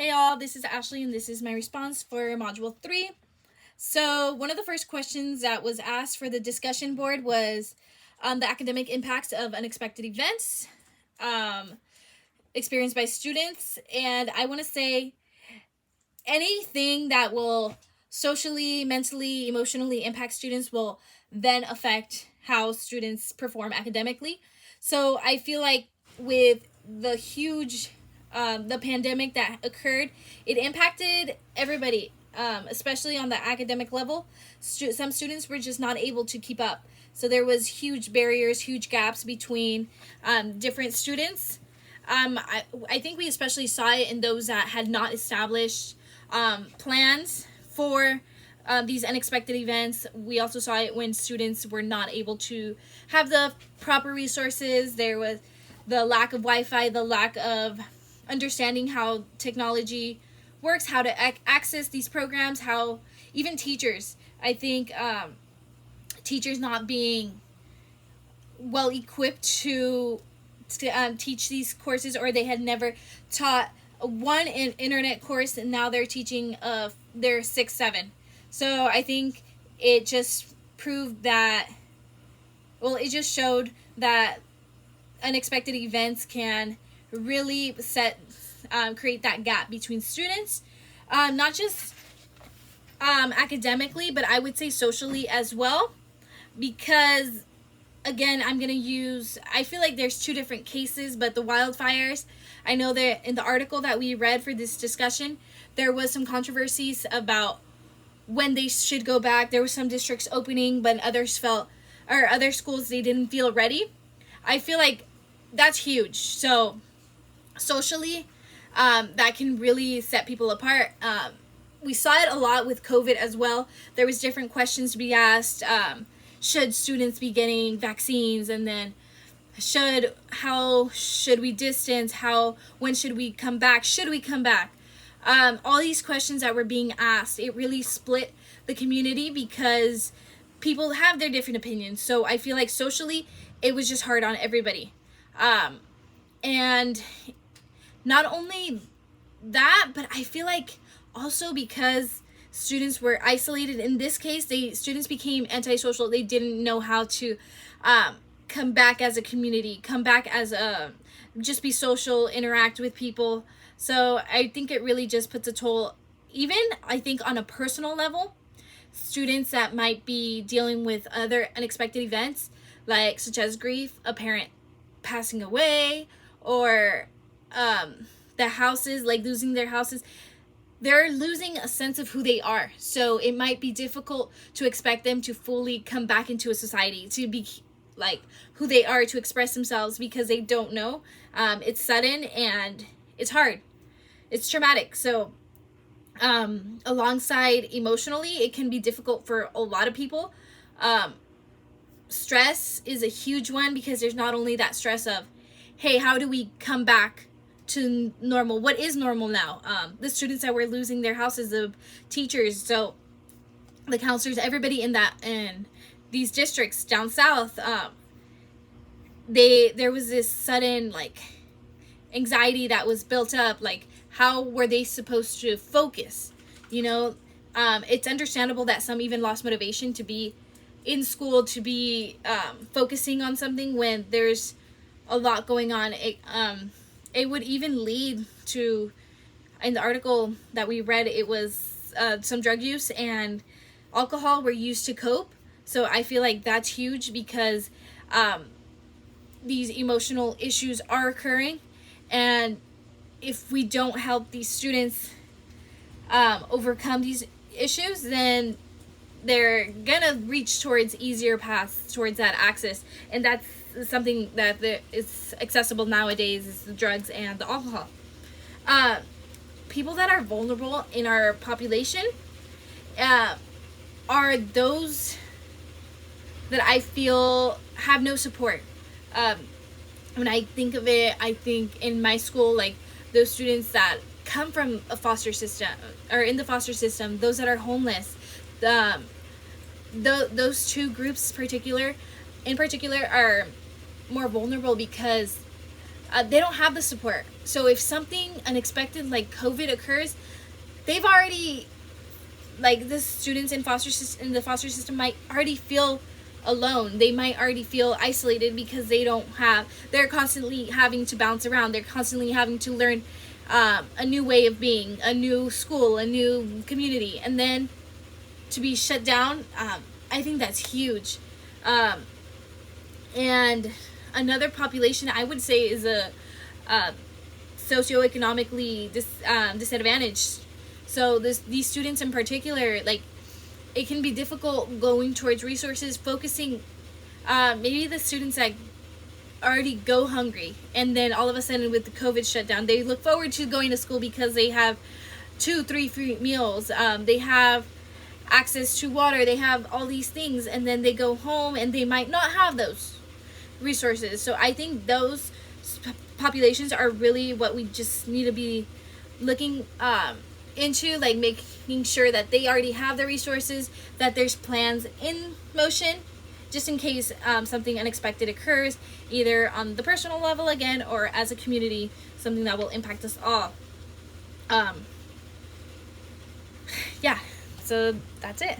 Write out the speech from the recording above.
Hey all, this is Ashley and this is my response for Module 3. So, one of the first questions that was asked for the discussion board was the academic impacts of unexpected events um, experienced by students. And I want to say anything that will socially, mentally, emotionally impact students will then affect how students perform academically. So, I feel like with the huge the pandemic that occurred, it impacted everybody, especially on the academic level. Some students were just not able to keep up. So there was huge barriers, huge gaps between different students. I think we especially saw it in those that had not established plans for these unexpected events. We also saw it when students were not able to have the proper resources. There was the lack of Wi-Fi, the lack of understanding how technology works, how to access these programs, how even teachers, I think teachers not being well equipped to teach these courses, or they had never taught one internet course and now they're teaching their 6-7. So I think it just proved that, well, it just showed that unexpected events can really create that gap between students, not just academically, but I would say socially as well. Because again, I feel like there's two different cases, but the wildfires, I know that in the article that we read for this discussion, there was some controversies about when they should go back. There were some districts opening, but other schools, they didn't feel ready. I feel like that's huge. So socially, that can really set people apart. We saw it a lot with COVID as well. There was different questions to be asked. Should students be getting vaccines? And then how should we distance? When should we come back? Should we come back? All these questions that were being asked, it really split the community because people have their different opinions. So I feel like socially, it was just hard on everybody. And not only that, but I feel like also because students were isolated in this case, students became antisocial. They didn't know how to come back as a community, come back as just be social, interact with people. So I think it really just puts a toll, even I think on a personal level. Students that might be dealing with other unexpected events, like such as grief, a parent passing away, or the houses, like losing their houses, they're losing a sense of who they are. So it might be difficult to expect them to fully come back into a society, to be like who they are, to express themselves, because they don't know. It's sudden and it's hard. It's traumatic. So alongside emotionally, it can be difficult for a lot of people. Stress is a huge one because there's not only that stress of, hey, how do we come back to normal? What is normal now? The students that were losing their houses, the teachers, so the counselors, everybody in these districts down south, there was this sudden like anxiety that was built up. Like, how were they supposed to focus? It's understandable that some even lost motivation to be in school, to be focusing on something when there's a lot going on. It would even lead to, in the article that we read, it was some drug use and alcohol were used to cope. So I feel like that's huge because these emotional issues are occurring, and if we don't help these students overcome these issues, then they're gonna reach towards easier paths towards that access, and that's something that is accessible nowadays, is the drugs and the alcohol. People that are vulnerable in our population are those that I feel have no support. When I think of it, I think in my school, like those students that come from a foster system, or in the foster system, those that are homeless, those two groups in particular are more vulnerable because they don't have the support. So if something unexpected like COVID occurs, they've already, like, the students in the foster system might already feel alone. They might already feel isolated because they're constantly having to bounce around. They're constantly having to learn a new way of being, a new school, a new community, and then to be shut down. I think that's huge. And another population I would say is a socioeconomically disadvantaged. So these students in particular, like, it can be difficult going towards resources, focusing. Maybe the students that already go hungry, and then all of a sudden with the COVID shutdown, they look forward to going to school because they have 2-3 free meals. They have access to water. They have all these things, and then they go home and they might not have those resources. So I think those populations are really what we just need to be looking into, like making sure that they already have the resources, that there's plans in motion just in case something unexpected occurs, either on the personal level again or as a community, something that will impact us all. Yeah, so that's it.